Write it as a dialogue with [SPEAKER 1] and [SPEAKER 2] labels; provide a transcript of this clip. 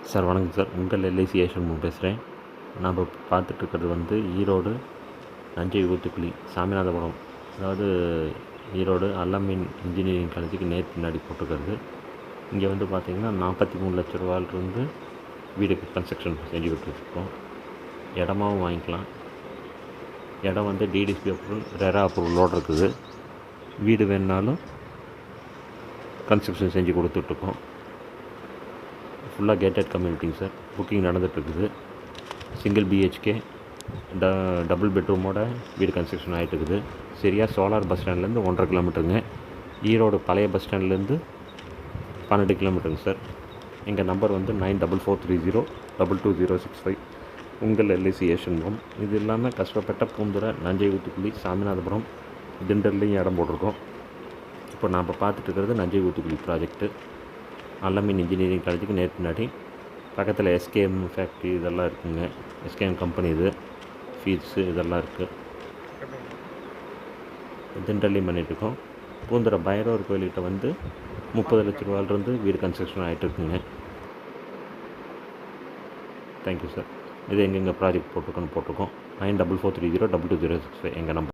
[SPEAKER 1] Sir வணக்கம் sir. உங்கள் LIC ஏஷன் பேசுகிறேன். நான் இப்போ பார்த்துட்ருக்கிறது வந்து ஈரோடு நஞ்சை ஊத்துக்குழி சாமிநாதபுரம், அதாவது ஈரோடு அல்லாமீன் இன்ஜினியரிங் காலேஜுக்கு நேர் பின்னாடி போட்டிருக்கிறது. இங்கே வந்து பார்த்திங்கன்னா 43 லட்ச ரூபாயிலிருந்து வீடுக்கு கன்ஸ்ட்ரக்ஷன் செஞ்சு கொடுத்துட்ருக்கோம். இடமாவும் வாங்கிக்கலாம். இடம் வந்து டிடிசிபி அப்ரூவல், ரெரா அப்ரூவலோடு இருக்குது. வீடு வேணுனாலும் கன்ஸ்ட்ரக்ஷன் செஞ்சு கொடுத்துட்ருக்கோம். ஃபுல்லாக கேட்டட் கம்யூனிட்டிங்க சார். புக்கிங் நடந்துகிட்ருக்குது. சிங்கிள் பிஹெச்கே டபுள் பெட்ரூமோட வீடு கன்ஸ்ட்ரக்ஷன் ஆகிட்டுருக்குது. சரியாக சோலார் பஸ் ஸ்டாண்ட்லேருந்து 1.5 கிலோமீட்டருங்க. ஈரோடு பழைய பஸ் ஸ்டாண்ட்லேருந்து 12 கிலோமீட்டருங்க சார். எங்கள் நம்பர் வந்து 9443022065. உங்கள் எல்ஐசி ஏஷன் ஹோம். இது இல்லாமல் கஷ்டப்பட்ட பூந்துரை, நஞ்சை ஊத்துக்குழி, சாமிநாதபுரம், திண்டல்லையும் இடம் போட்டிருக்கோம். இப்போ நான் பார்த்துட்ருக்கிறது நஞ்சை ஊத்துக்குழி ப்ராஜெக்ட்டு. அல்லாமீன் இன்ஜினியரிங் காலேஜுக்கு நேர் பின்னாடி. பக்கத்தில் எஸ்கேஎம் ஃபேக்ட்ரி இதெல்லாம் இருக்குதுங்க. எஸ்கேஎம் கம்பெனி இது, ஃபீட்ஸு இதெல்லாம் இருக்குது. திண்டல்லையும் பண்ணிகிட்ருக்கோம். பூந்துரை பைரவர் கோயில்கிட்ட வந்து 30 லட்ச ரூபாயிலிருந்து வீடு கன்ஸ்ட்ரக்ஷன் ஆகிட்டு இருக்குங்க. Thank you sir. இது எங்கெங்கே ப்ராஜெக்ட் போட்டிருக்கோன்னு போட்டிருக்கோம். 9443022065 எங்கள் நம்பர்.